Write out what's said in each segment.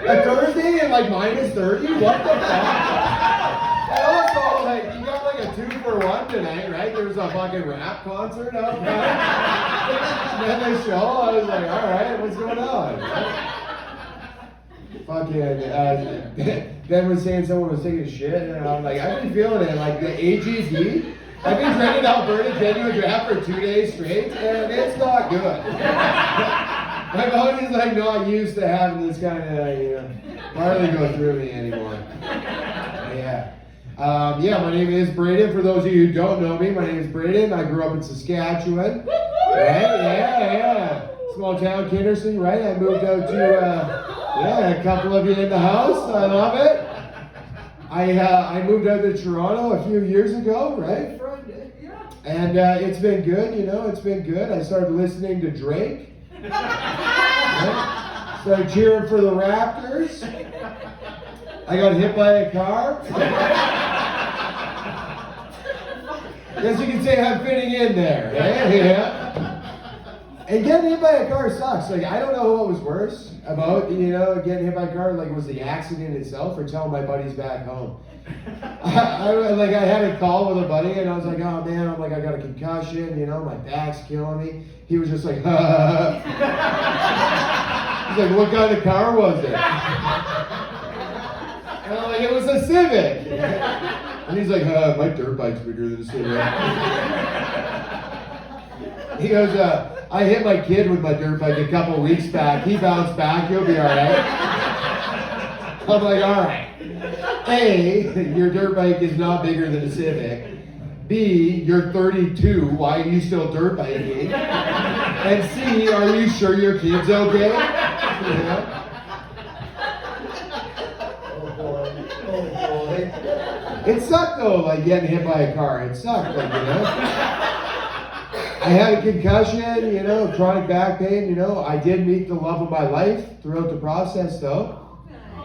A Thursday and like -30? What the fuck? And also, like, you got like a 2-for-1 tonight, right? There was a fucking rap concert out front. And then the show, I was like, alright, what's going on? Fucking, Ben was saying someone was taking a shit, and I'm like, I've been feeling it, like the AGD. I've been drinking Alberta genuine draft for 2 days straight, and it's not good. My body's like not used to having this kind of, barley go through me anymore. Yeah. My name is Braden. For those of you who don't know me, my name is Braden. I grew up in Saskatchewan. Right? Yeah. Small town, Kindersley, right? I moved out to, a couple of you in the house. I love it. I moved out to Toronto a few years ago, right? And it's been good, it's been good. I started listening to Drake. Right? Started cheering for the Raptors. I got hit by a car. Guess you can say I'm fitting in there. Right? Yeah. And getting hit by a car sucks. Like, I don't know what was worse about, getting hit by a car. Like, was the accident itself or telling my buddies back home? I had a call with a buddy and I was like, oh man, I got a concussion, my back's killing me. He was just like, He's like, what kind of car was it? And I'm like, it was a Civic. And he's like, my dirt bike's bigger than a Civic. He goes, I hit my kid with my dirt bike a couple weeks back. He bounced back, he'll be alright. I'm like, alright. A, your dirt bike is not bigger than a Civic. B, you're 32, why are you still dirt biking? And C, are you sure your kid's okay? Oh boy. It sucked though, like getting hit by a car. It sucked, I had a concussion, chronic back pain, I did meet the love of my life throughout the process though.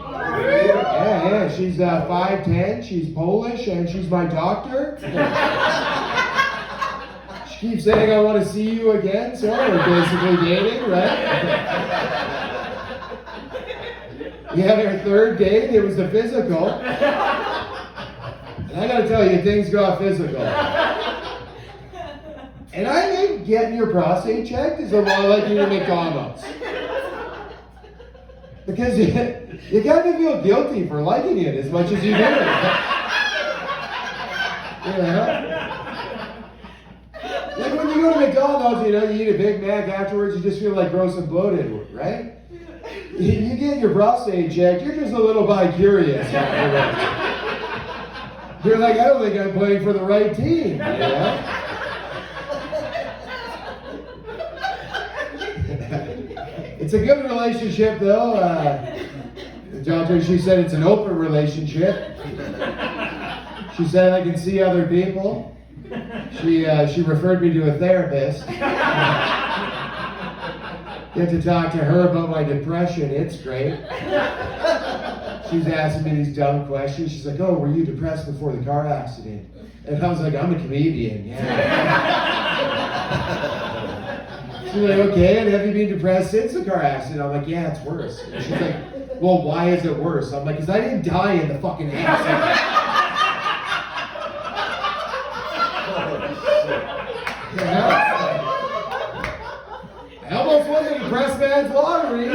Yeah, she's 5'10", she's Polish, and she's my doctor. She keeps saying, I want to see you again, so we're basically dating, right? We had our third date, it was the physical. And I gotta tell you, things got physical. And I think getting your prostate checked is a lot like eating McDonald's. Because you kind of feel guilty for liking it as much as you do. Like when you go to McDonald's, you eat a Big Mac afterwards, you just feel like gross and bloated, right? You get your prostate checked, you're just a little bi-curious afterwards. You're like, I don't think I'm playing for the right team, It's a good relationship, though. She said it's an open relationship. She said I can see other people. She referred me to a therapist. Get to talk to her about my depression. It's great. She's asking me these dumb questions. She's like, oh, were you depressed before the car accident? And I was like, I'm a comedian, She's like, okay, and have you been depressed since the car accident? I'm like, yeah, it's worse. And she's like, well, why is it worse? I'm like, because I didn't die in the fucking accident. I almost won the depressed man's lottery.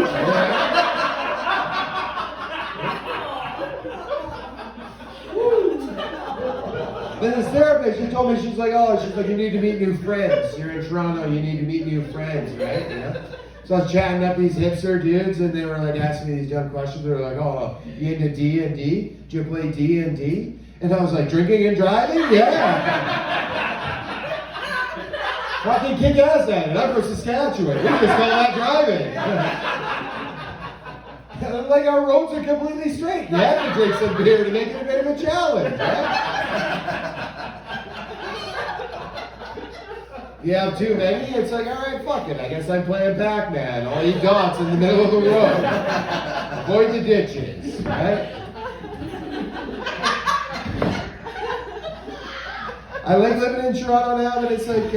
Then this therapist, she told me, she's like, you need to meet new friends. You're in Toronto, you need to meet new friends, right? So I was chatting up these hipster dudes, and they were like asking me these dumb questions. They were like, oh, you into D&D? Do you play D&D? And I was like, drinking and driving? Yeah. Fucking kick ass at it. I'm from Saskatchewan. We just call that driving. Like our roads are completely straight. You have to drink some beer to make it a bit of a challenge, right? You have too many, it's like, alright, fuck it. I guess I'm playing Pac-Man. All you dots in the middle of the road. Avoid the ditches, right? I like living in Toronto now, but it's like,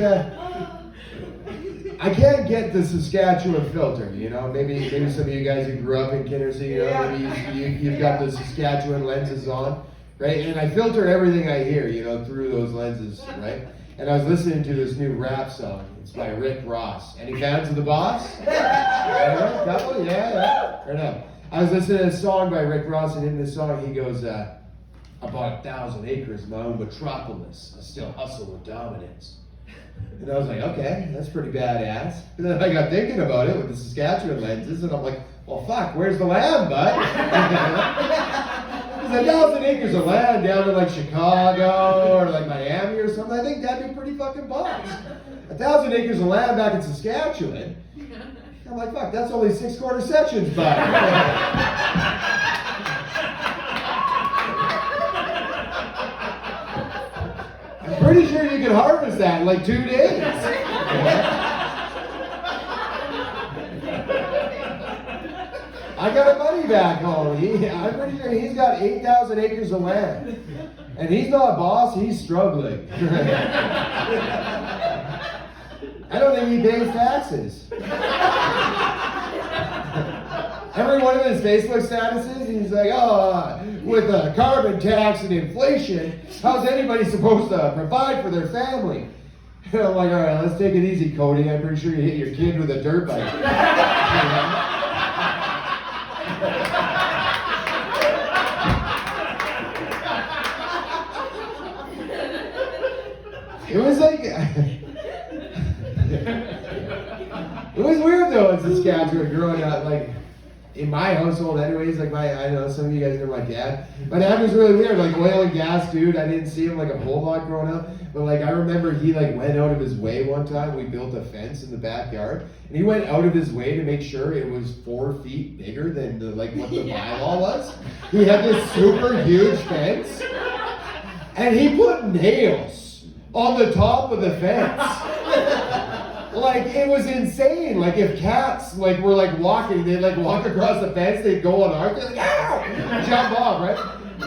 I I can't get the Saskatchewan filter, you know. Maybe some of you guys who grew up in Kinnersey, you know, maybe you've got the Saskatchewan lenses on, right? And I filter everything I hear, you know, through those lenses, right? And I was listening to this new rap song. It's by Rick Ross. Any fans of The Boss? Anyone? Couple? Yeah. Right now. I was listening to a song by Rick Ross, and in this song he goes, I bought 1,000 acres of my own metropolis. I still hustle with dominance. And I was like, okay, that's pretty badass. And then I got thinking about it with the Saskatchewan lenses, and I'm like, well, fuck, where's the land, bud? There's 1,000 acres of land down in like Chicago or like Miami or something. I think that'd be pretty fucking boss. 1,000 acres of land back in Saskatchewan. I'm like, fuck, that's only 6 quarter sections, bud. I'm pretty sure you can harvest that in like 2 days. I got a buddy back home. I'm pretty sure he's got 8,000 acres of land. And he's not boss, he's struggling. I don't think he pays taxes. Every one of his Facebook statuses, he's like, with carbon tax and inflation, how's anybody supposed to provide for their family? And I'm like, all right, let's take it easy, Cody. I'm pretty sure you hit your kid with a dirt bike. It was like, it was weird though in Saskatchewan growing up, like in my household anyways, like I know some of you guys know my dad. My dad was really weird, like oil and gas dude. I didn't see him like a whole lot growing up, but like I remember he like went out of his way one time. We built a fence in the backyard, and he went out of his way to make sure it was 4 feet bigger than what the bylaw was. He had this super huge fence, and he put nails on the top of the fence. Like, it was insane. Like, if cats, like, were, like, walking, they'd, like, walk across the fence, they'd go on arc, they'd, like, ow! Jump off, right?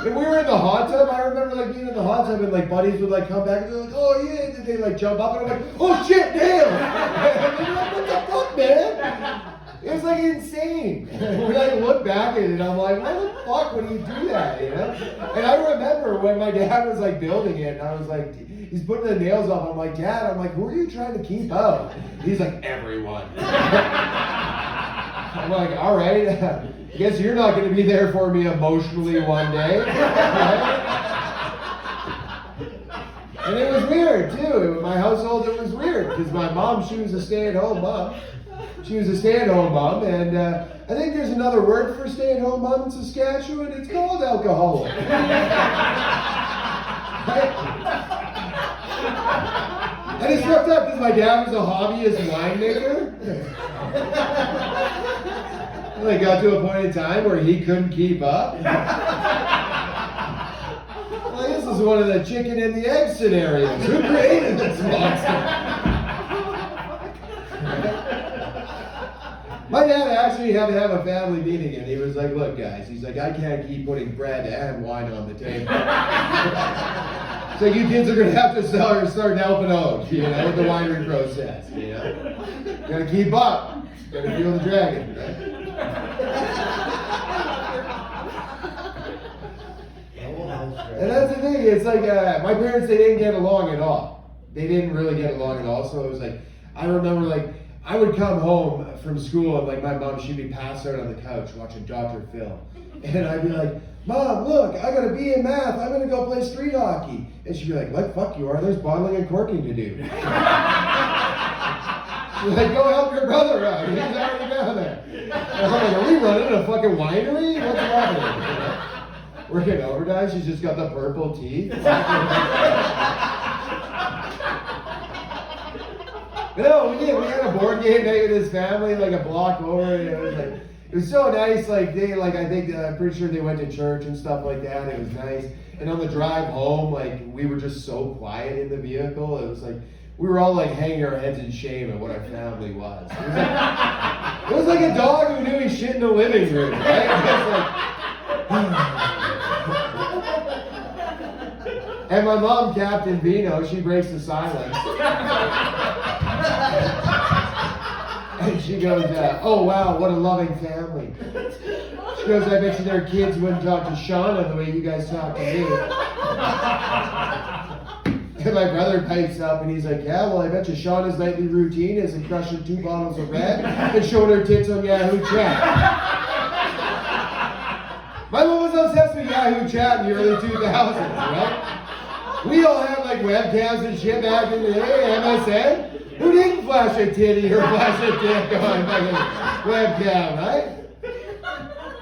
And we were in the hot tub. I remember, like, being in the hot tub, and, like, buddies would, like, come back, and they're like, oh, yeah, and they, like, jump up, and I'm like, oh, shit, damn! And they're like, what the fuck, man? It was, like, insane. We, like, look back at it, and I'm like, why the fuck would he do that, you know? And I remember when my dad was, like, building it, and I was like, he's putting the nails up. I'm like, Dad, who are you trying to keep out? He's like, everyone. I'm like, all right. I guess you're not going to be there for me emotionally one day. Right? And it was weird, too. In my household, it was weird. Because my mom, she was a stay-at-home mom. She was a stay-at-home mom. And I think there's another word for stay-at-home mom in Saskatchewan. It's called alcoholic. Right? And it's fucked up because my dad was a hobbyist winemaker. And I got to a point in time where he couldn't keep up. Well, this is one of the chicken and the egg scenarios. Who created this monster? My dad actually had to have a family meeting, and he was like, look, guys, he's like, I can't keep putting bread and wine on the table. So you kids are going to have to start helping out, you know, with the winery process, you know. You got to keep up. You got to feel the dragon, right? And that's the thing. It's like my parents, they didn't get along at all. They didn't really get along at all. So it was like, I remember like, I would come home from school and like my mom, she'd be passed out on the couch watching Dr. Phil. And I'd be like, Mom, look, I got a B in math. I'm going to go play street hockey. And she'd be like, what fuck you are? There's bottling and corking to do. She's like, go help your brother out. He's already down there. And I'm like, are we running a fucking winery? What's happening? Working overtime? She's just got the purple teeth. No, we did. We had a board game night with his family, like a block over. And it was like, it was so nice. Like they, like I think, I'm pretty sure they went to church and stuff like that. It was nice. And on the drive home, like we were just so quiet in the vehicle. It was like we were all like hanging our heads in shame at what our family was. It was like a dog who knew he shit in the living room. Right? It was like, and my mom, Captain Vino, she breaks the silence. And she goes, oh wow, what a loving family. She goes, I bet you their kids wouldn't talk to Shauna the way you guys talk to me. And my brother pipes up and he's like, yeah, well, I bet you Shauna's nightly routine is crushing 2 bottles of red and showing her tits on Yahoo Chat. My mom was obsessed with Yahoo Chat in the early 2000s, right? We all had like webcams and shit back in the day, MSN. Who didn't flash a titty or flash a dick on fucking webcam, right?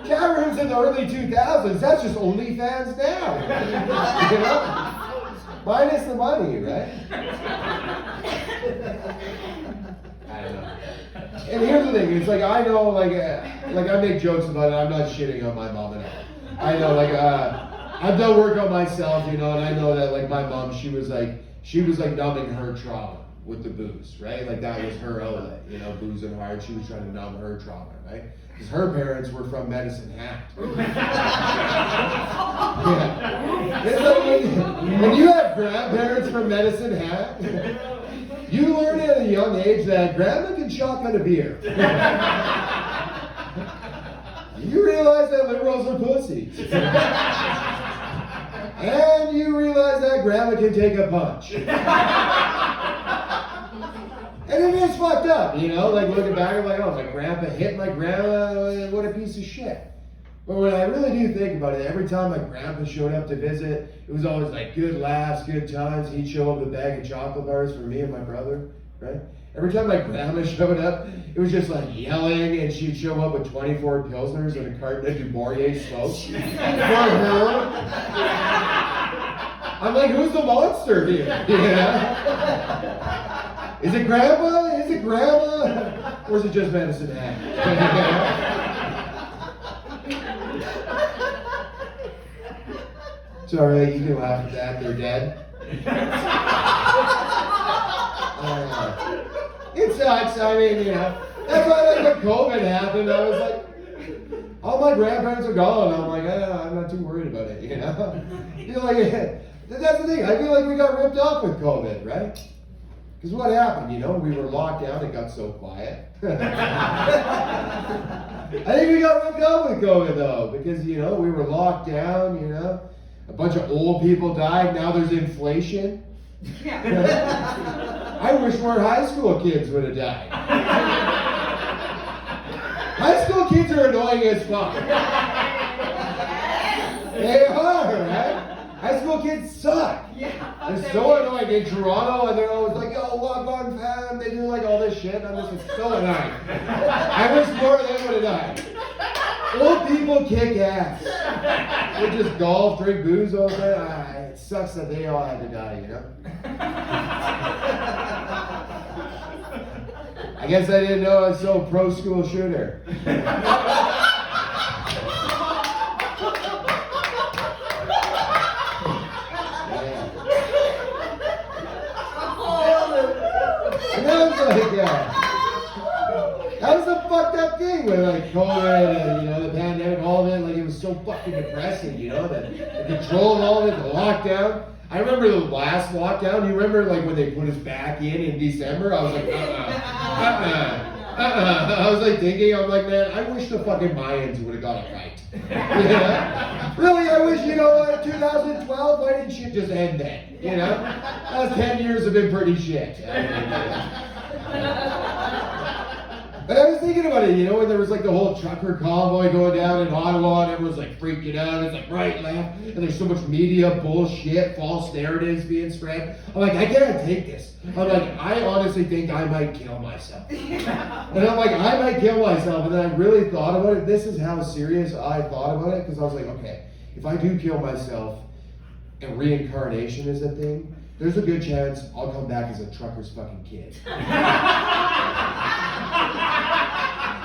Chat rooms in the early 2000s, that's just OnlyFans now. You know? Minus the money, right? I don't know. And here's the thing, it's like I know, like I make jokes about it, I'm not shitting on my mom at all. I know, like, I've done work on myself, you know, and I know that, like, my mom, she was like numbing her trauma with the booze, right? Like, that was her outlet, you know, booze and hard, she was trying to numb her trauma, right? Because her parents were from Medicine Hat. Yeah. It's like when you have grandparents from Medicine Hat, you learn at a young age that grandma can shotgun a beer. You realize that liberals are pussies. And you realize that grandma can take a punch. And it is fucked up, you know? Like, looking back, I'm like, oh, my grandpa hit my grandma, what a piece of shit. But when I really do think about it, every time my grandpa showed up to visit, it was always like good laughs, good times. He'd show up with a bag of chocolate bars for me and my brother, right? Every time my grandma showed up, it was just like yelling, and she'd show up with 24 Pilsners and a carton of Du Maurier smokes. For her. I'm like, who's the monster here? You know? Is it grandma? Is it grandma? Or is it just Medicine Hat? It's alright, you can laugh at that, they're dead. It sucks, I mean, you know. That's why, like, when COVID happened, I was like, all my grandparents are gone. I'm like, I'm not too worried about it, you know? You're like, that's the thing, I feel like we got ripped off with COVID, right? Because what happened, you know, we were locked down, it got so quiet. I think we got ripped off with COVID, though, because, you know, we were locked down, you know. A bunch of old people died, now there's inflation. I wish more high school kids would have died. High school kids are annoying as fuck. They are, right? High school kids suck. They're so annoying in Toronto, and they're always like, yo, walk on fam. They do like all this shit, and I'm just so annoying. I wish more of them would have died. Old people kick ass. They just golf, drink booze all the time. It sucks that they all had to die, you know? I guess I didn't know I was so pro-school shooter. That was the fucked up thing with like COVID and, you know, the pandemic, all of it. Like, it was so fucking depressing, you know, the control of all of it, the lockdown. I remember the last lockdown. You remember like when they put us back in December? I was like, I was like thinking, I'm like, man, I wish the fucking Mayans would have got it right. You know? Really, I wish, you know what, 2012, why didn't shit just end then? You know? Last 10 years have been pretty shit. But I was thinking about it, you know, when there was like the whole trucker convoy going down in Ottawa and everyone's like freaking out. It's like right, left, and there's so much media bullshit, false narratives being spread. I'm like, I can't take this. I'm like, I honestly think I might kill myself. And I'm like, I might kill myself. And then I really thought about it. This is how serious I thought about it, because I was like, okay, if I do kill myself and reincarnation is a thing, there's a good chance I'll come back as a trucker's fucking kid.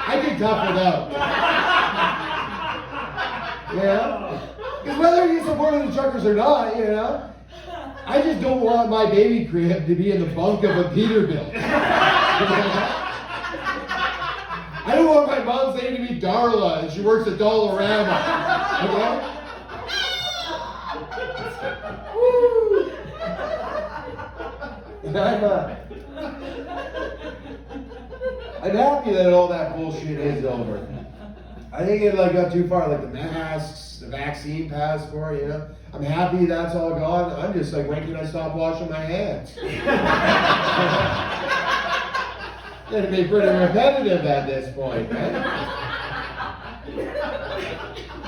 I can tough it out. Yeah? Because whether you support the truckers or not, you know, I just don't want my baby crib to be in the bunk of a Peterbilt. I don't want my mom saying to me Darla and she works at Dollarama. Okay? Woo! And I'm happy that all that bullshit is over. I think it like got too far, like the masks, the vaccine passport, you know. I'm happy that's all gone. I'm just like, when can I stop washing my hands? It'd be pretty repetitive at this point, right?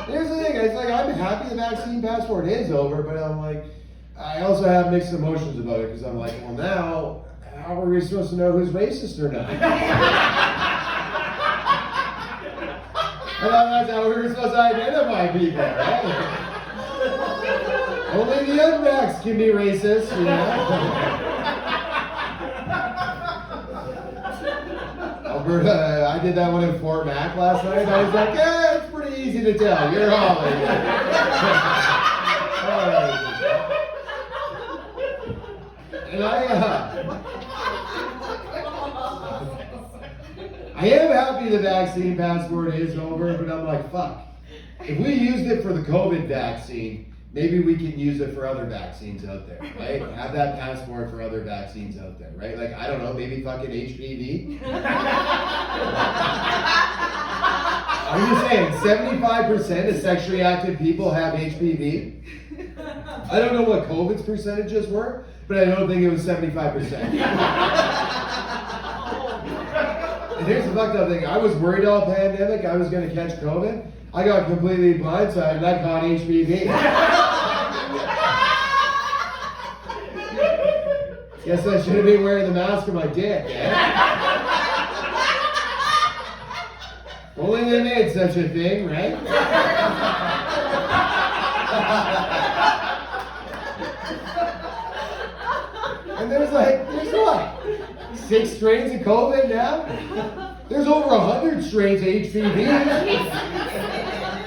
Here's the thing, it's like I'm happy the vaccine passport is over, but I'm like, I also have mixed emotions about it because I'm like, well now, how are we supposed to know who's racist or not? And that's how we're supposed to identify people, right? Only the unvaxxed can be racist, you know? Alberta, I did that one in Fort Mac last night. I was like, yeah, it's pretty easy to tell. You're all in. And I am happy the vaccine passport is over, but I'm like, fuck. If we used it for the COVID vaccine, maybe we can use it for other vaccines out there, right? Have that passport for other vaccines out there, right? Like, I don't know, maybe fucking HPV? I'm just saying, 75% of sexually active people have HPV. I don't know what COVID's percentages were, but I don't think it was 75%. And here's the fucked up thing. I was worried all pandemic I was going to catch COVID. I got completely blindsided and I caught HPV. Guess I should have been wearing the mask on my dick, eh? Only they made such a thing, right? And there's what? 6 strains of COVID now? There's over 100 strains of HPV.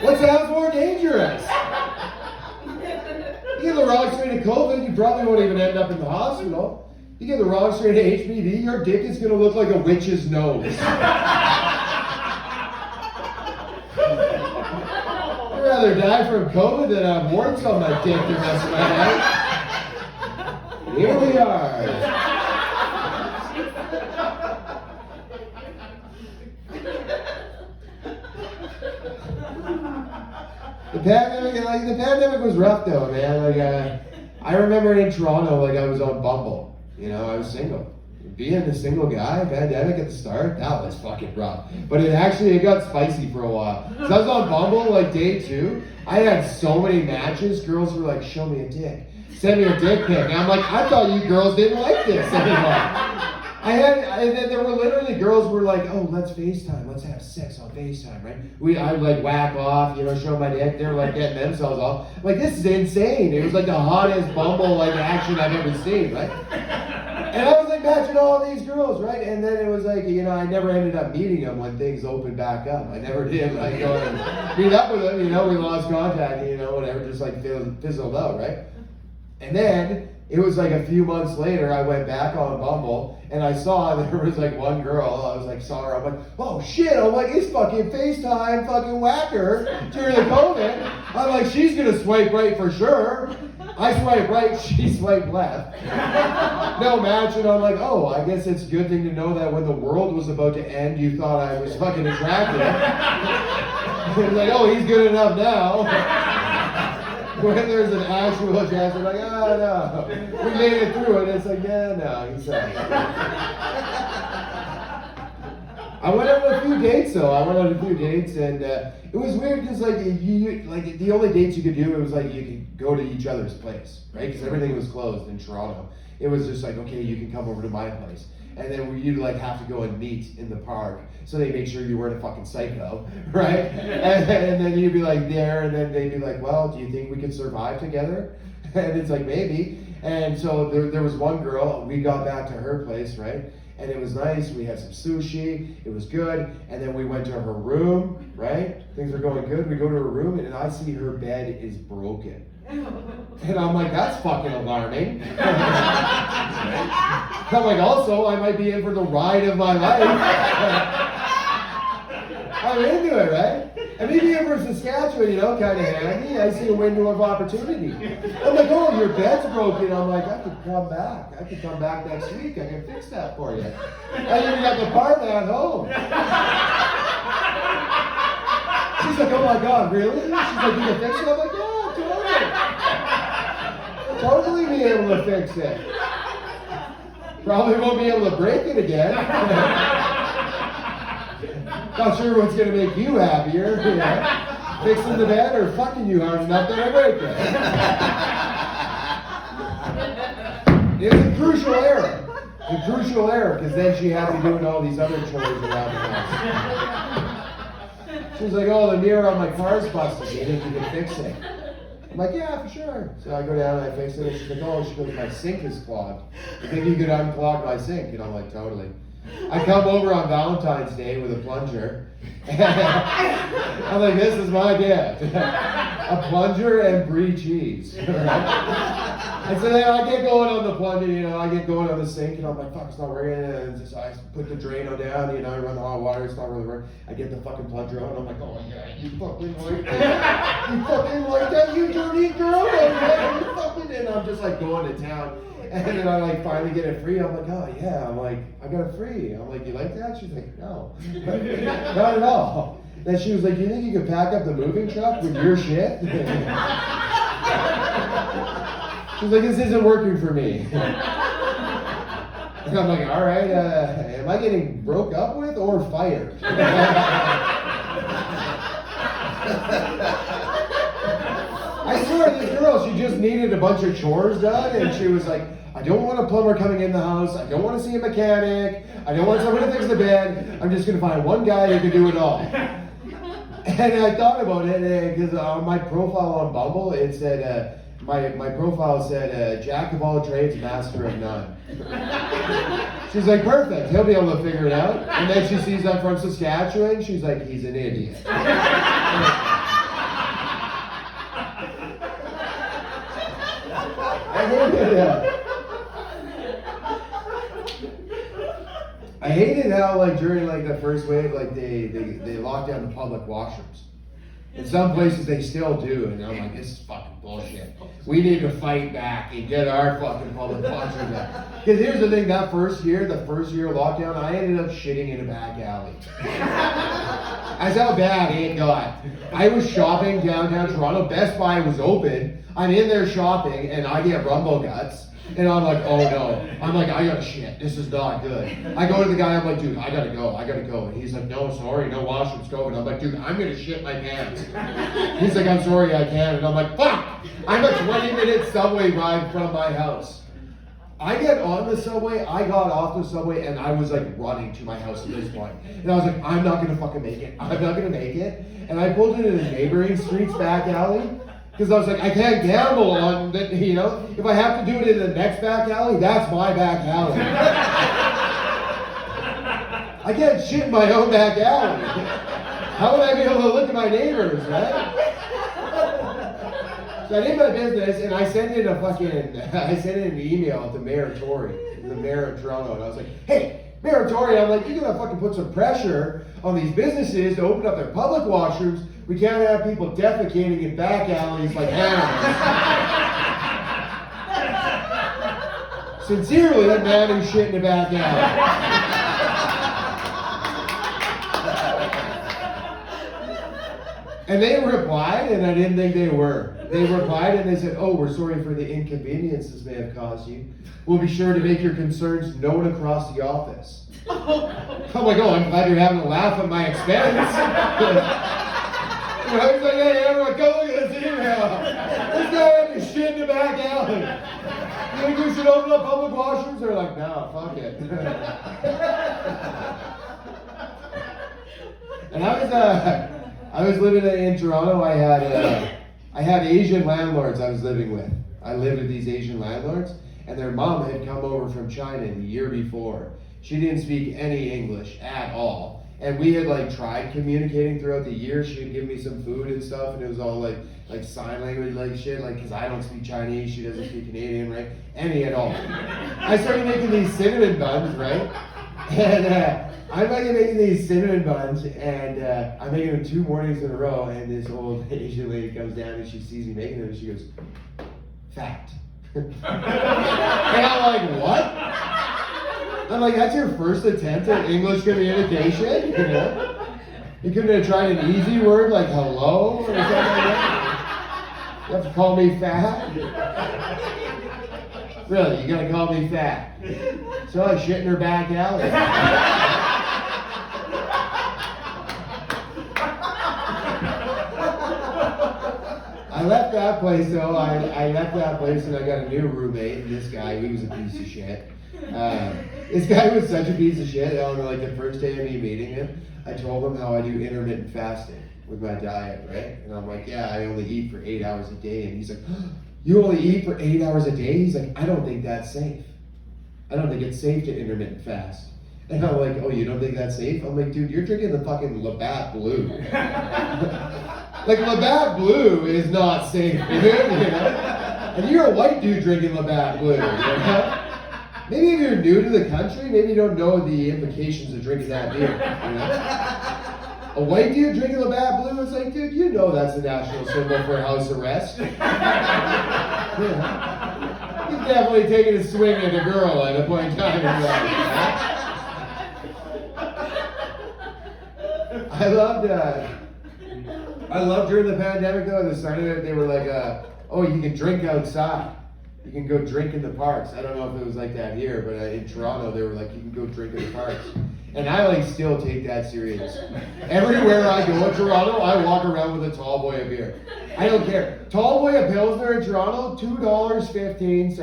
What sounds more dangerous? You get the wrong strain of COVID, you probably won't even end up in the hospital. You get the wrong strain of HPV, your dick is going to look like a witch's nose. I'd rather die from COVID than have warts on my dick the rest of my life. Here we are. The pandemic was rough though, man. I remember in Toronto, I was on Bumble. You know, I was single. Being a single guy, pandemic at the start, that was fucking rough. But it got spicy for a while. So I was on Bumble, day 2. I had so many matches. Girls were like, show me a dick. Send me a dick pic. And I'm like, I thought you girls didn't like this anymore. And then there were literally girls were like, oh, let's FaceTime. Let's have sex on FaceTime, right? I'd whack off, show my dick. They were getting themselves off. This is insane. It was the hottest Bumble action I've ever seen, right? And I was matching all these girls, right? And then it was I never ended up meeting them when things opened back up. I never did go and meet up with them, we lost contact, whatever, just fizzled out, right? And then it was a few months later, I went back on Bumble and I saw there was one girl. I was saw her. I'm like, oh shit. I'm like, it's fucking FaceTime, fucking whacker during the COVID. I'm like, she's gonna swipe right for sure. I swipe right, she swiped left. No match, and I'm like, oh, I guess it's a good thing to know that when the world was about to end, you thought I was fucking attractive. It's oh, he's good enough now. When there's an actual chance, I'm like, oh no, we made it through it. It's yeah, no, he's sorry. I went on a few dates though. And it was weird because the only dates you could do, it was you could go to each other's place, right? Because everything was closed in Toronto. It was just okay, you can come over to my place. And then you'd have to go and meet in the park, so they make sure you weren't a fucking psycho, right? And then you'd be there, and then they'd be well, do you think we could survive together? And it's maybe. And so there was one girl, we got back to her place, right? And it was nice, we had some sushi, it was good, and then we went to her room, right? Things are going good, we go to her room, and I see her bed is broken. And I'm that's fucking alarming. I'm also, I might be in for the ride of my life. I'm into it, right? And me being from Saskatchewan, you know, kind of handy, I see a window of opportunity. I'm like, oh, your bed's broken. I'm like, I could come back. I could come back next week. I can fix that for you. I even got the part at home. She's like, oh my God, really? She's like, you can fix it? I'm like, yeah, totally. Totally be able to fix it. Probably won't be able to break it again. Not sure what's going to make you happier, you know, fixing the bed or fucking you hard enough that I break it. It's a crucial error. A crucial error, because then she had me doing all these other chores around the house. She was like, oh, the mirror on my car's busted. You think you can fix it? I'm like, yeah, for sure. So I go down and I fix it. And she's like, oh, she goes, my sink is clogged. You think you could unclog my sink? And I'm like, totally. I come over on Valentine's Day with a plunger. I'm like, this is my gift. A plunger and brie cheese. And so then I get going on the plunger, you know, I get going on the sink, and I'm like, fuck, it's not working. And just, I put the Drano down, you know, I run the hot water, it's not really working. I get the fucking plunger on, and I'm like, oh yeah, you fucking like that? You fucking like that, you dirty girl? You fucking, and I'm just like going to town. And then I like finally get it free. I'm like, oh yeah. I'm like, I got it free. I'm like, you like that? She's like, no, not at all. Then she was like, you think you could pack up the moving truck with your shit? She's like, this isn't working for me. And I'm like, all right. Am I getting broke up with or fired? I swear, this girl, she just needed a bunch of chores done, and she was like, I don't want a plumber coming in the house, I don't want to see a mechanic, I don't want someone to fix the bed, I'm just going to find one guy who can do it all. And I thought about it, because on my profile on Bumble, it said, my profile said, Jack of all trades, master of none. She's like, perfect, he'll be able to figure it out. And then she sees I'm from Saskatchewan, she's like, he's an idiot. I hated how like during like the first wave, like they locked down the public washrooms. In some places they still do, and I'm like, this is fucking bullshit. We need to fight back and get our fucking public washrooms out. Because here's the thing, the first year of lockdown, I ended up shitting in a back alley. That's how bad it got. I was shopping downtown Toronto, Best Buy was open, I'm in there shopping, and I get rumble guts. And I'm like, oh no. I'm like, I gotta shit. This is not good. I go to the guy, I'm like, dude, I gotta go. And he's like, no, sorry, no washrooms go. And I'm like, dude, I'm gonna shit my pants. He's like, I'm sorry, I can't. And I'm like, fuck! I'm a 20-minute subway ride from my house. I get on the subway, I got off the subway, and I was like running to my house at this point. And I was like, I'm not gonna fucking make it. I'm not gonna make it. And I pulled into the neighboring street's back alley. Because I was like, I can't gamble on that, you know. If I have to do it in the next back alley, that's my back alley. I can't shit in my own back alley. How would I be able to look at my neighbors, right? So I did my business, and I sent in an email to Mayor Tory, the mayor of Toronto, and I was like, hey, Mayor Tory, I'm like, you gotta fucking put some pressure on these businesses to open up their public washrooms. We can't have people defecating in back alleys like animals. Sincerely, that man who's shit in the back alley. And they replied, and I didn't think they were. They replied and they said, oh, we're sorry for the inconvenience this may have caused you. We'll be sure to make your concerns known across the office. I'm like, oh, I'm glad you're having a laugh at my expense. I was like, hey, everyone, go look at this email. This guy had me shit in the back alley. You think we should open up public washrooms? They're like, no, fuck it. And I was living in Toronto. I had Asian landlords I was living with. I lived with these Asian landlords, and their mom had come over from China the year before. She didn't speak any English at all. And we had like tried communicating throughout the year. She would give me some food and stuff, and it was all like sign language, like shit, like because I don't speak Chinese, she doesn't speak Canadian, right? Any at all. I started making these cinnamon buns, right? And I'm fucking making these cinnamon buns, and I'm making them 2 mornings in a row, and this old Asian lady comes down and she sees me making them, and she goes, "Fat." And I'm like, "What?" I'm like, "That's your first attempt at English communication? You know? You couldn't have tried an easy word like hello or something like that? You have to call me fat? Really, you gotta call me fat?" So I shit in her back alley. I left that place though. I left that place and I got a new roommate. And this guy, he was a piece of shit. This guy was such a piece of shit. On like the first day of me meeting him, I told him how I do intermittent fasting with my diet, right? And I'm like, "Yeah, I only eat for 8 hours a day." And he's like, "You only eat for 8 hours a day?" He's like, "I don't think that's safe. I don't think it's safe to intermittent fast." And I'm like, "Oh, you don't think that's safe?" I'm like, "Dude, you're drinking the fucking Labatt Blue." Like, Labatt Blue is not safe, dude, you know? And you're a white dude drinking Labatt Blue, you know? Maybe if you're new to the country, maybe you don't know the implications of drinking that beer, you know? A white dude drinking Labatt Blue, it's like, dude, you know that's the national symbol for house arrest. Yeah. You've definitely taken a swing at a girl at a point in time in your life. I loved during the pandemic though, at the start of it, they were like, "Oh, you can drink outside. You can go drink in the parks." I don't know if it was like that here, but in Toronto, they were like, "You can go drink in the parks." And I like still take that serious. Everywhere I go in Toronto, I walk around with a tall boy of beer. I don't care. Tall boy of Pilsner in Toronto, $2.15.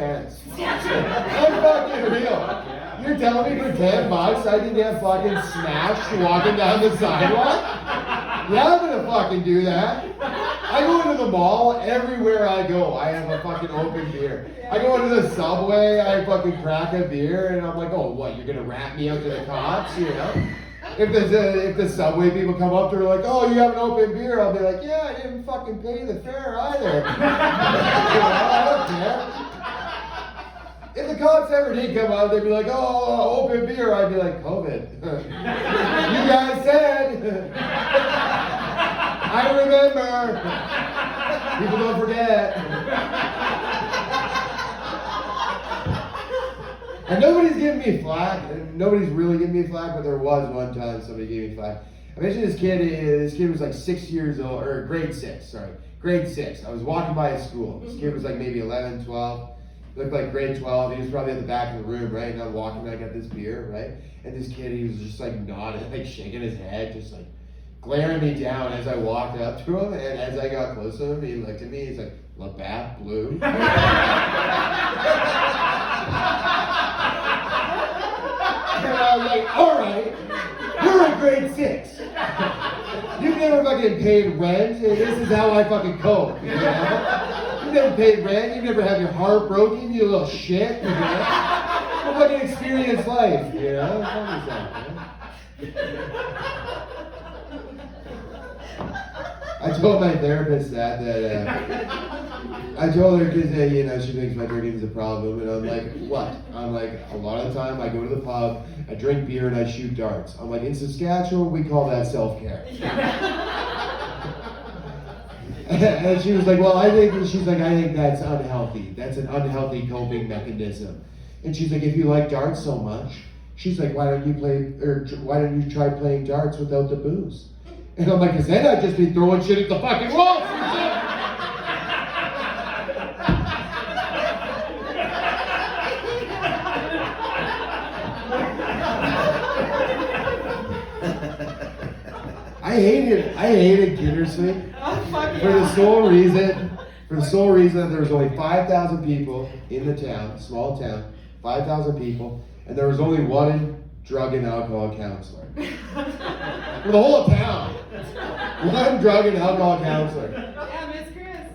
I'm fucking real. You're telling me for $10 I can get fucking smashed walking down the sidewalk? Yeah, I'm gonna fucking do that. I go into the mall, everywhere I go, I have a fucking open beer. I go into the subway, I fucking crack a beer, and I'm like, "Oh, what, you're gonna rat me out to the cops, you know?" If the subway people come up to her like, "Oh, you have an open beer," I'll be like, "Yeah, I didn't fucking pay the fare either." You know, I don't care. If the cops ever did come out, they'd be like, "Oh, open beer," I'd be like, "COVID." You guys said. I remember. People don't forget. And nobody's giving me flack. Nobody's really giving me flack, but there was one time somebody gave me flack. I mentioned this kid. This kid was like 6 years old, or grade 6. Sorry, grade 6. I was walking by his school. This kid was like maybe 11, 12. Looked like grade 12. He was probably at the back of the room, right? And I'm walking, and I got this beer, right? And this kid, he was just like nodding, like shaking his head, just like glaring me down as I walked up to him. And as I got close to him, he looked at me. He's like, "Labatt Blue?" And I was like, "All right, you're in grade 6. You've never fucking paid rent, and this is how I fucking cope, you know? You've never paid rent, you've never had your heart broken, you little shit, you know? I've fucking experienced life, you know? I told my therapist that I told her because you know, she thinks my drinking is a problem, and I'm like, "What?" I'm like, "A lot of the time I go to the pub, I drink beer, and I shoot darts." I'm like, "In Saskatchewan, we call that self-care." And she was like, "Well, I think that's unhealthy. That's an unhealthy coping mechanism." And she's like, "If you like darts so much," she's like, why don't you try playing darts without the booze?" And I'm like, "Cause then I'd just be throwing shit at the fucking wall." I hated Kindersley for the sole reason that there was only 5,000 people in the town, small town, 5,000 people, and there was only one drug and alcohol counselor. For the whole town. One drug and alcohol counselor. Yeah, Miss Chris.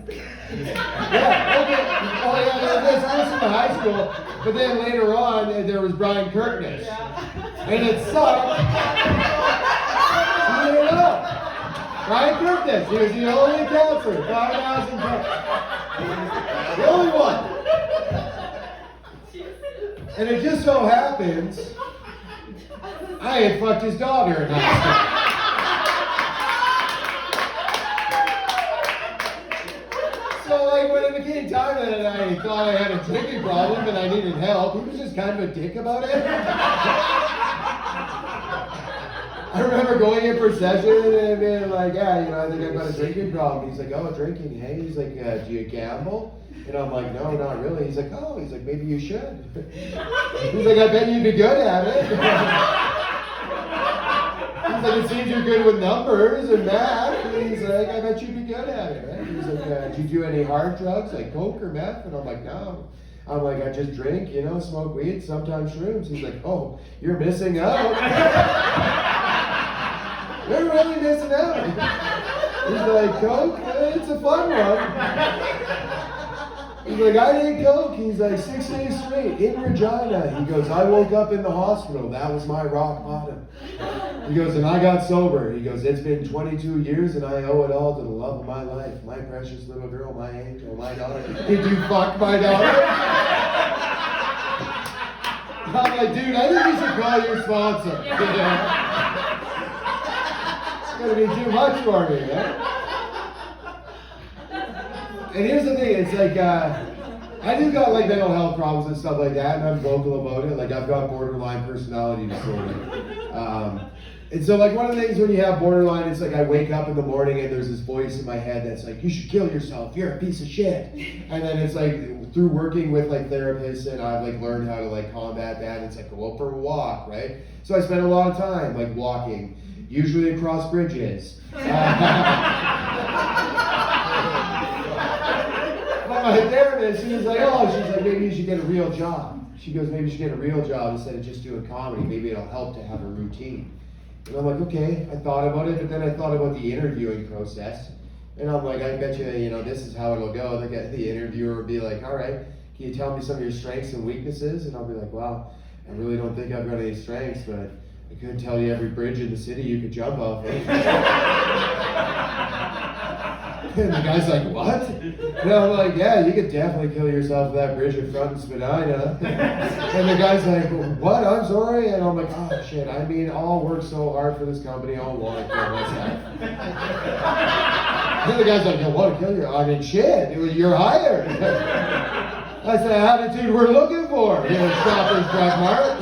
Yeah, okay. Oh yeah, Miss Chris in the high school, but then later on there was Brian Kirkness. Yeah. And it sucked. You know, Brian Kirkness, he was the only counselor, 5,000 bucks. The only one. And it just so happens I had fucked his daughter in high school. So like when it became time that I thought I had a drinking problem and I needed help, he was just kind of a dick about it. I remember going in for session and being like, yeah, I think I've got a drinking problem. He's like, oh, drinking, hey? He's like, do you gamble? And I'm like, no, not really. He's like, oh, maybe you should. He's like, I bet you'd be good at it. He's like, it seems you're good with numbers and math. And he's like, I bet you'd be good at it, right? He's like, do you do any hard drugs like coke or meth? And I'm like, no. I'm like, I just drink, smoke weed, sometimes shrooms. He's like, oh, you're missing out. You're really missing out. He's like, coke, it's a fun one. He's like, I did coke. He's like, 6 days straight in Regina. He goes, I woke up in the hospital. That was my rock bottom. He goes, and I got sober. He goes, it's been 22 years and I owe it all to the love of my life. My precious little girl, my angel, my daughter. Did you fuck my daughter? I'm like, dude, I think you should call your sponsor. It's gonna be too much for me, man. And here's the thing, it's like, I do got like mental health problems and stuff like that, and I'm vocal about it. Like I've got borderline personality disorder. And so like one of the things when you have borderline, it's like I wake up in the morning and there's this voice in my head that's like, you should kill yourself, you're a piece of shit. And then it's like through working with like therapists and I've like learned how to like combat that. It's like go out for a walk, right? So I spend a lot of time like walking, usually across bridges. My therapist, she was like, maybe you should get a real job. She goes, maybe you should get a real job instead of just doing comedy. Maybe it'll help to have a routine. And I'm like, okay, I thought about it, but then I thought about the interviewing process. And I'm like, I bet you, this is how it'll go. The interviewer will be like, all right, can you tell me some of your strengths and weaknesses? And I'll be like, well, I really don't think I've got any strengths, but I couldn't tell you every bridge in the city you could jump off of. And the guy's like, what? And I'm like, yeah, you could definitely kill yourself with that bridge in front of Spadina. And the guy's like, what? I'm sorry? And I'm like, oh shit, I'll work so hard for this company, I'll want to kill myself. And the guy's like, you want to kill yourself? Shit, you're hired. That's the attitude we're looking for. Shoppers Drug Mart.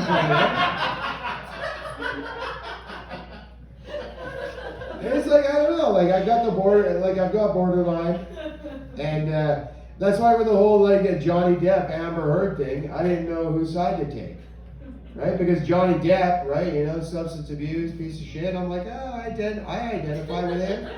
It's like, I don't know, like I've got borderline, and that's why with the whole like Johnny Depp, Amber Heard thing, I didn't know whose side to take, right? Because Johnny Depp, right, substance abuse, piece of shit, I'm like, I identify with him,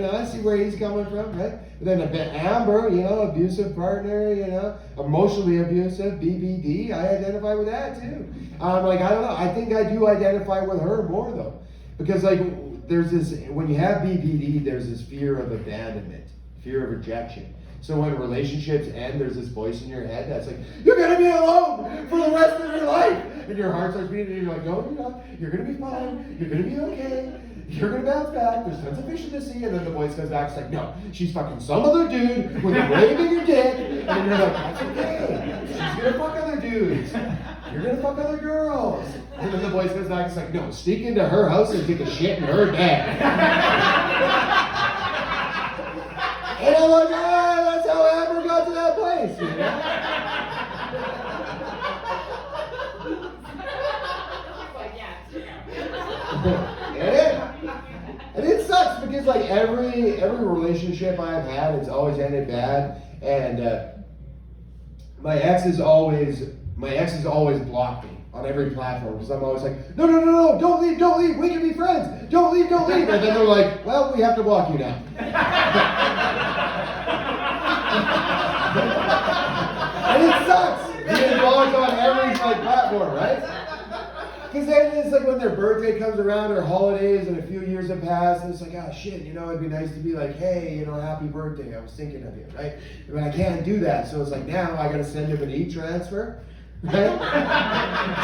I see where he's coming from, right? But then a bit Amber, abusive partner, emotionally abusive, BBD, I identify with that too. I'm like, I don't know, I think I do identify with her more though, because like, there's this, when you have BPD, there's this fear of abandonment, fear of rejection. So when relationships end, there's this voice in your head that's like, you're gonna be alone for the rest of your life. And your heart starts beating, and you're like, no, you're not. You're gonna be fine. You're gonna be okay. You're gonna bounce back. There's tons of fish in the sea. And then the voice comes back, it's like, no, she's fucking some other dude with a way bigger dick. And you're like, that's okay. She's gonna fuck other dudes. You're gonna fuck other girls. And then the voice comes back, it's like, no, sneak into her house and take a shit in her bed. And I'm like, that's how I ever got to that place, And it sucks because like every relationship I've had, it's always ended bad. And my ex has always blocked me on every platform because I'm always like, no, don't leave, we can be friends, don't leave. And then they're like, well, we have to block you now. And it sucks being blocked on every platform, right? Because then it's like when their birthday comes around or holidays and a few years have passed, and it's like, oh shit, it'd be nice to be like, hey, happy birthday, I was thinking of you, right? But I can't do that, so it's like now I gotta send him an e-transfer, right?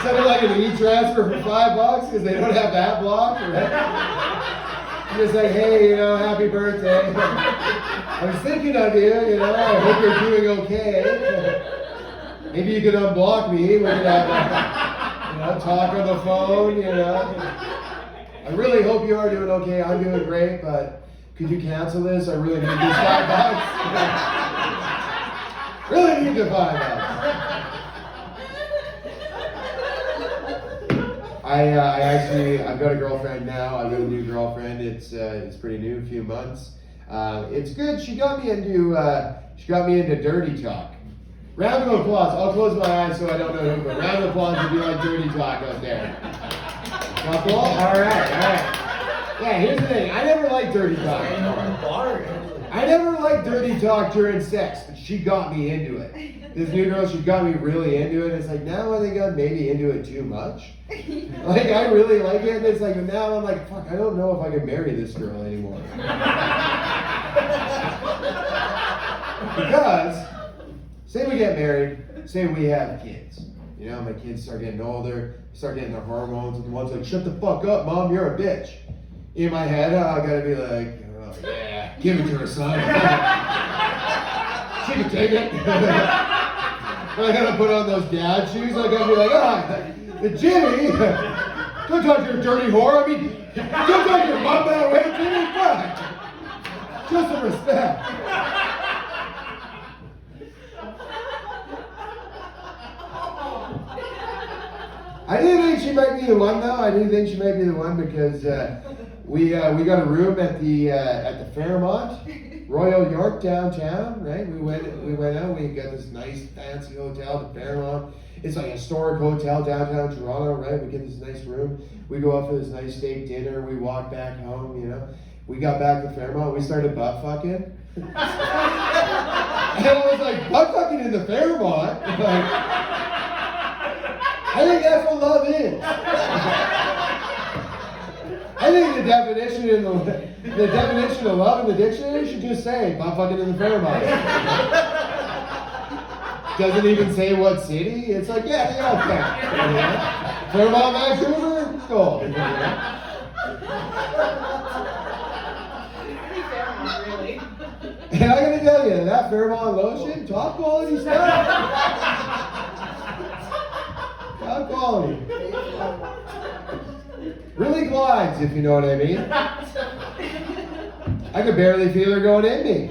Send him like an e-transfer for $5 because they don't have that blocked, right? Just like, hey, happy birthday. I was thinking of you, I hope you're doing okay. Maybe you could unblock me, we could have talk on the phone, I really hope you are doing okay. I'm doing great, but could you cancel this? I really need these $5. Really need the $5. I've got a girlfriend now. I've got a new girlfriend. It's pretty new, a few months. It's good. She got me into dirty talk. Round of applause. I'll close my eyes so I don't know who, but round of applause if you like dirty talk out there. Not cool? All right. Yeah, here's the thing. I never liked dirty talk. I never liked dirty talk during sex, but she got me into it. This new girl, she got me really into it. It's like, now I think I'm maybe into it too much. Like, I really like it, and it's like, now I'm like, fuck, I don't know if I can marry this girl anymore. Because, say we get married, say we have kids. My kids start getting older, start getting their hormones, and the one's like, shut the fuck up, Mom, you're a bitch. In my head, I gotta be like, oh, yeah, give it to her, son. She can take it. I gotta put on those dad shoes, I gotta be like, Jimmy, don't talk to your dirty whore. I mean, don't talk to your mom that way, Jimmy, fuck. Just some respect. I do think she might be the one, though. I do think she might be the one because we got a room at the Fairmont, Royal York downtown, right? We went out. We got this nice fancy hotel, the Fairmont. It's like a historic hotel downtown Toronto, right? We get this nice room. We go out for this nice steak dinner. We walk back home. We got back to Fairmont. We started butt fucking. And I was like, butt fucking in the Fairmont. I think that's what love is. I think the definition of love in the dictionary should just say butt fucking in the Fairmont. Doesn't even say what city. It's like, yeah, they all count. Fairmont, Vancouver, cool. Really? And I gotta tell you, that Fairmont lotion, top quality stuff. Top quality. Really glides, if you know what I mean. I could barely feel her going in me.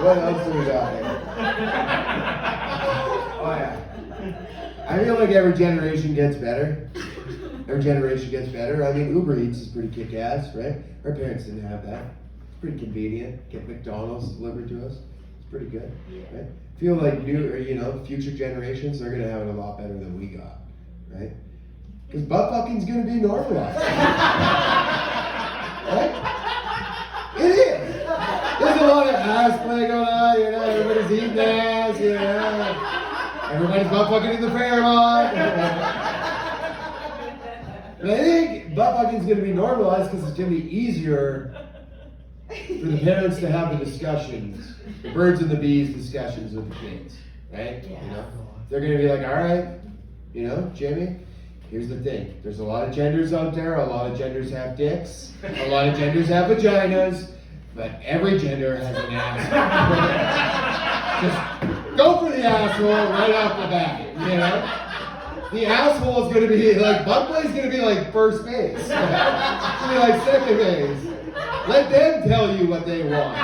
What else do we got here? Oh yeah. I feel like every generation gets better. I mean, Uber Eats is pretty kick-ass, right? Our parents didn't have that. It's pretty convenient. Get McDonald's delivered to us. It's pretty good, right? I feel like future generations, they're gonna have it a lot better than we got, right? Because butt fucking's gonna be normalized. Right? It is. There's a lot of ass play going on, everybody's eating ass, everybody's butt fucking in the Fairmont. But I think butt fucking's gonna be normalized because it's gonna be easier for the parents to have the discussions, the birds and the bees discussions with the kids, right? Yeah. They're gonna be like, all right, Jimmy, here's the thing. There's a lot of genders out there. A lot of genders have dicks. A lot of genders have vaginas. But every gender has an asshole. Just go for the asshole right off the bat, The asshole is going to be like, butt play is going to be like first base. It's going to be like second base. Let them tell you what they want,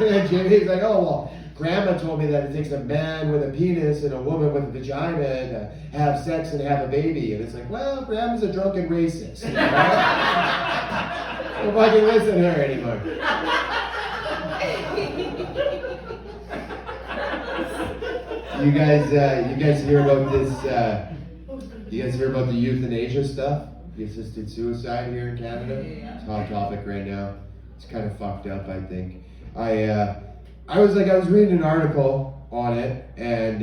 And Jimmy's like, oh, well, Grandma told me that it takes a man with a penis and a woman with a vagina to have sex and have a baby. And it's like, well, Grandma's a drunken racist. If I can listen to her anymore. You guys hear about this? You guys hear about the euthanasia stuff? The assisted suicide here in Canada? It's a hot topic right now. It's kind of fucked up, I think. I was reading an article on it, and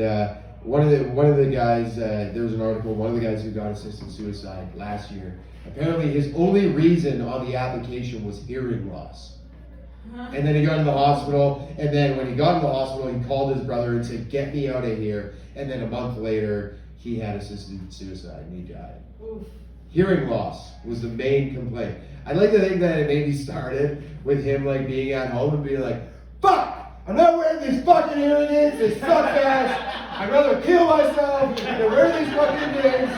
one of the guys, there was an article, one of the guys who got assisted suicide last year. Apparently his only reason on the application was hearing loss. And then he got in the hospital, and then when he got in the hospital, he called his brother and said, get me out of here. And then a month later, he had assisted suicide and he died. Oof. Hearing loss was the main complaint. I'd like to think that it maybe started with him like being at home and being like, fuck! I'm not wearing these fucking hearing aids, they suck ass! I'd rather kill myself than wear these fucking things!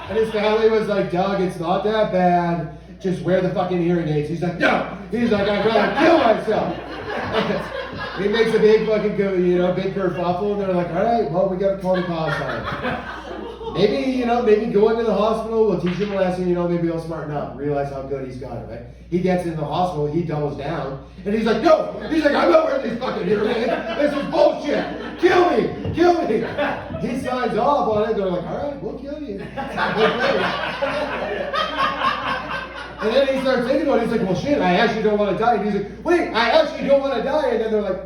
And his family was like, Doug, it's not that bad. Just wear the fucking hearing aids. He's like, no! He's like, I'd rather kill myself! He makes a big fucking, big kerfuffle, and they're like, alright, well, we gotta call the cops on it. Maybe go into the hospital, we'll teach him a lesson, maybe he'll smarten up, realize how good he's got it, right? He gets in the hospital, he doubles down, and he's like, no! He's like, I'm not wearing these fucking hearing aids! This is bullshit! Kill me! Kill me! He signs off on it, they're like, alright, we'll kill you. And then he starts thinking about it, he's like, well shit, I actually don't want to die. And he's like, wait, I actually don't want to die. And then they're like,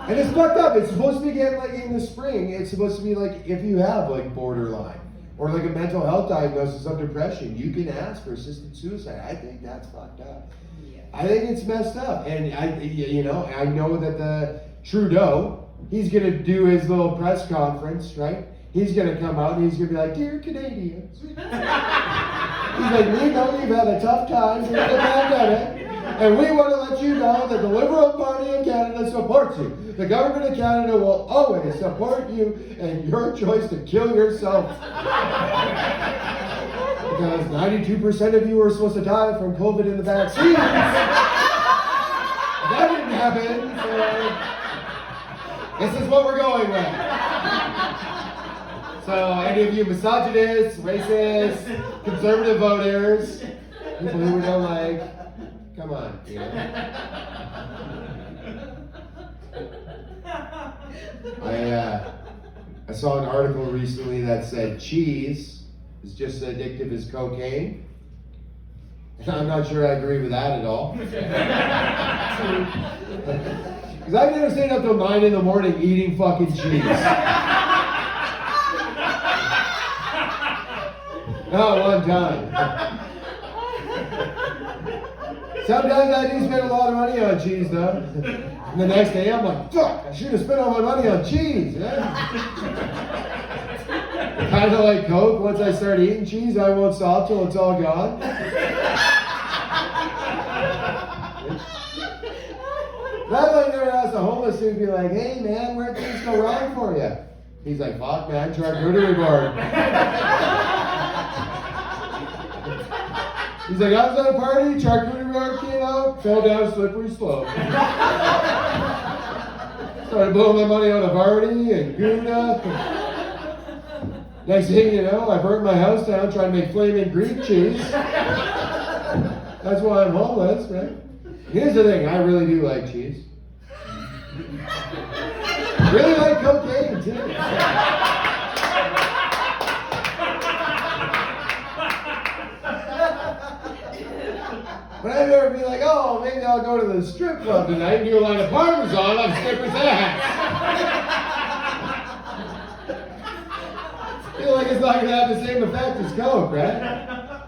and it's fucked up. It's supposed to be again like in the spring. It's supposed to be like if you have like borderline or like a mental health diagnosis of depression, you can ask for assisted suicide. I think that's fucked up. Yeah. I think it's messed up. And I know that the Trudeau, he's gonna do his little press conference, right? He's gonna come out and he's gonna be like, dear Canadians. He's like, we know you've had a tough time during the pandemic. And we want to let you know that the Liberal Party in Canada supports you. The government of Canada will always support you and your choice to kill yourself. Because 92% of you were supposed to die from COVID in the vaccine. That didn't happen, so this is what we're going with. So any of you misogynists, racists, conservative voters, people who we don't like, come on, I saw an article recently that said cheese is just as addictive as cocaine. And I'm not sure I agree with that at all. Because I've never stayed up till 9 in the morning eating fucking cheese. Not one time. Sometimes I do spend a lot of money on cheese, though. And the next day, I'm like, fuck, I should have spent all my money on cheese. Kind of like Coke. Once I start eating cheese, I won't stop till it's all gone. That's why I never asked a homeless dude to be like, hey, man, where'd things go wrong for you? He's like, fuck, man, charcuterie board. He's like, I was at a party, charcuterie board came out, fell down a slippery slope. Started blowing my money on a Vardy and Gouda. Next thing you know, I burnt my house down trying to make flaming Greek cheese. That's why I'm homeless, right? Here's the thing, I really do like cheese. Really like cocaine, too. But I'd never be like, oh, maybe I'll go to the strip club tonight and do a line of Parmesan on stripper's ass. I feel like it's not going to have the same effect as Coke, right?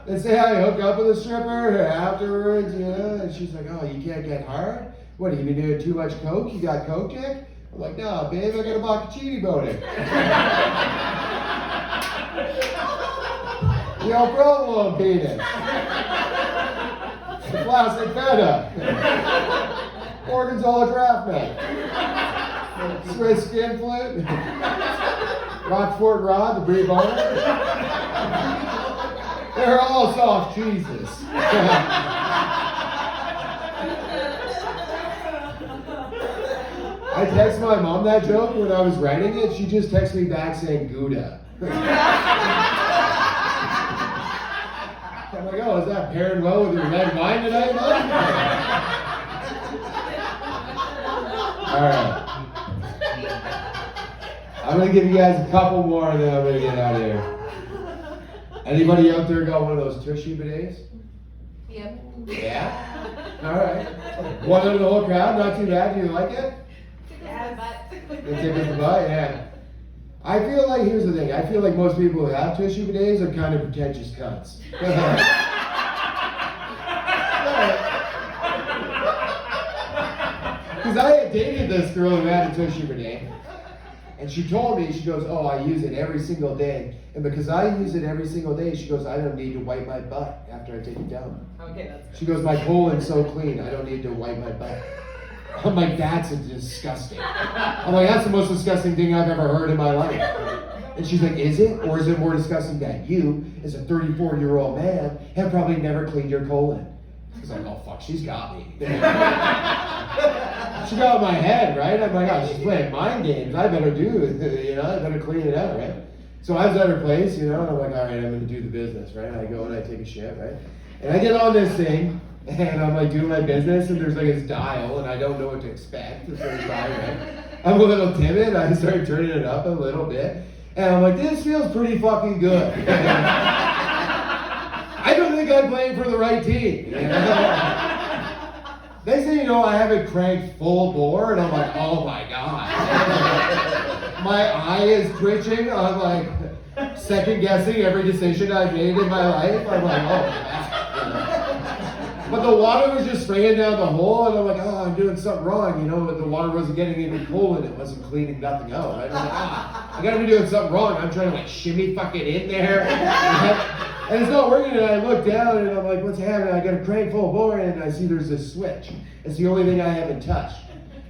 And say I hook up with a stripper afterwards, and she's like, oh, you can't get hard? What, you been doing too much Coke? You got Coke dick? I'm like, no, babe, I got a bocconcini boating. Yo, provolone penis. The plastic feta. Gorgonzola draft net. Swiss skin flute. Rockford rod, the brie bone. They're all soft cheeses. I text my mom that joke when I was writing it. She just texted me back saying Gouda. I'm like, oh, is that pairing well with your red wine tonight, Mom? Alright. I'm going to give you guys a couple more and then I'm going to get out of here. Anybody out there got one of those tushy bidets? Yep. Yeah? Alright. One out of the whole crowd, not too bad. Do you like it? It tickles the butt, yeah. I feel like, here's the thing, I feel like most people who have tushy bidets are kind of pretentious cunts. Because because I had dated this girl who had a tushy bidet. And she told me, she goes, oh, I use it every single day. And because I use it every single day, she goes, I don't need to wipe my butt after I take it down. Okay, that's good. She goes, my colon's so clean, I don't need to wipe my butt. I'm like, that's disgusting. I'm like, that's the most disgusting thing I've ever heard in my life. And she's like, is it? Or is it more disgusting that you, as a 34-year-old man, have probably never cleaned your colon? I was like, oh fuck, she's got me. She got my head, right? I'm like, oh, she's playing mind games. I better do it, you know, I better clean it out, right? So I was at her place, you know, and I'm like, all right, I'm gonna do the business, right? I go and I take a shit, right? And I get on this thing, and I'm like doing my business, and there's like this dial, and I don't know what to expect the first time, right? I'm a little timid, I start turning it up a little bit, and I'm like, this feels pretty fucking good. I don't think I'm playing for the right team, you know? Next thing you know, I have it cranked full bore, and I'm like, oh my god. My eye is twitching, I'm like second guessing every decision I've made in my life. I'm like, oh my god. But the water was just spraying down the hole, and I'm like, oh, I'm doing something wrong, you know, but the water wasn't getting any colon, it wasn't cleaning nothing out. Right? I'm like, I gotta be doing something wrong. I'm trying to like shimmy fucking in there. And it's not working, and I look down, and I'm like, what's happening? I got a crank full bore, and I see there's this switch. It's the only thing I haven't touched.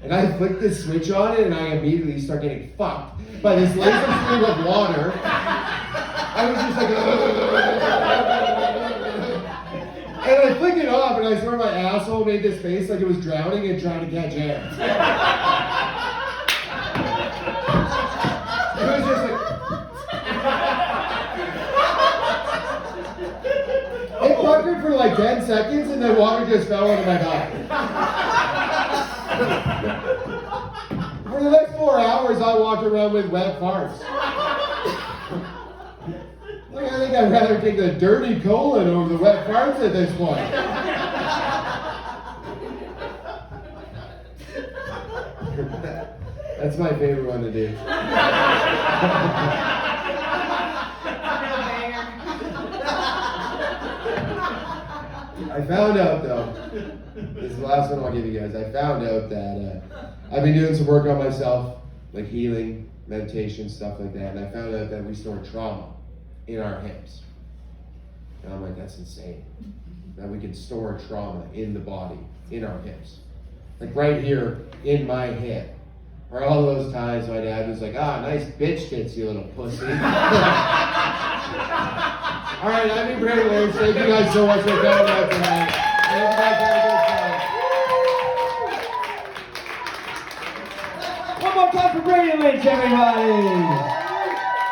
And I flick this switch on it, and I immediately start getting fucked by this laser stream of water. I was just like, and I flicked it off, and I swear my asshole made this face like it was drowning and trying to catch air. It was just like... It puckered for like 10 seconds, and then water just fell into my body. For the next 4 hours, I walked around with wet farts. Like, I think I'd rather take the dirty colon over the wet farts at this point. That's my favorite one to do. I found out though, this is the last one I'll give you guys. I found out that I've been doing some work on myself, like healing, meditation, stuff like that, and I found out that we store trauma in our hips. And I'm like, that's insane. That we can store trauma in the body, in our hips. Like right here in my hip. Or all those times my dad was like, ah, nice bitch tits, you little pussy. All right, I'm in Brandon Lynch. Thank you guys so much for coming out tonight. I hope you guys had a good time. One more time for Brandon Lynch, everybody.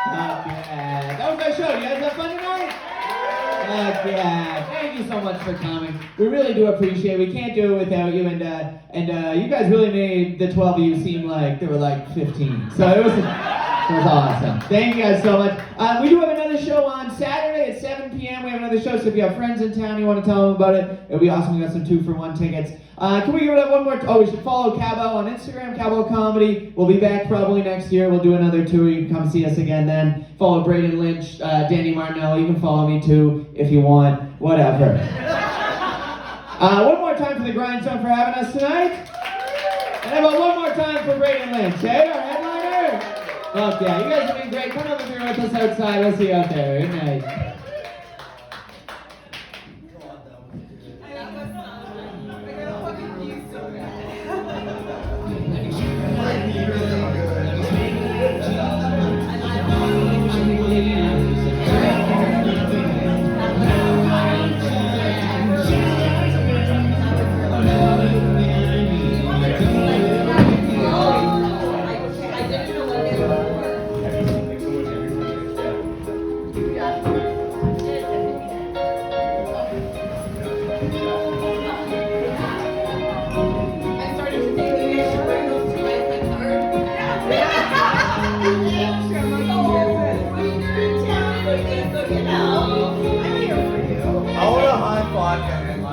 Not bad. That was my show. You guys have fun tonight? Heck yeah. Thank you so much for coming. We really do appreciate it. We can't do it without you. And you guys really made the 12 of you seem like there were like 15. So it was awesome. Thank you guys so much. We do have another show on Saturday at 7 p.m. We have another show, so if you have friends in town, you want to tell them about it, it'll be awesome. We got some 2-for-1 tickets. Can we give it up one more? We should follow Cabo on Instagram, Cabo Comedy. We'll be back probably next year. We'll do another tour. You can come see us again then. Follow Braden Lynch, Danny Martinello. You can follow me too if you want. Whatever. One more time for the Grindstone for having us tonight. And how about one more time for Braden Lynch, hey, our headliner? Fuck yeah, you guys have been great. Come over here with us outside. We'll see you out there. Good night.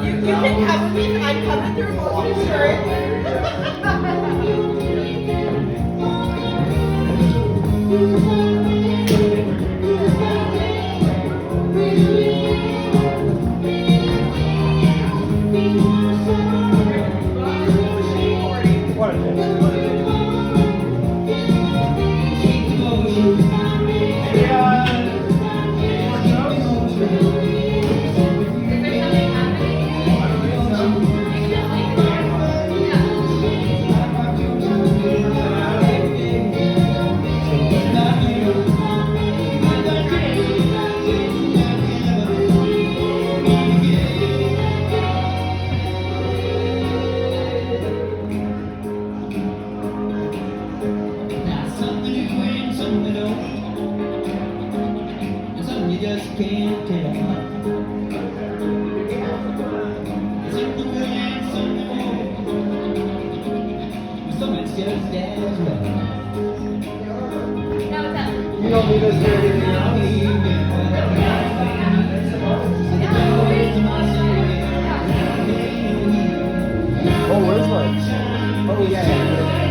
You can have me. I'm coming through for sure. What a and you just can't tell. It's in the way and something just as well. Now it's up. You don't need us for anything else. Oh, where's my? Oh, yeah.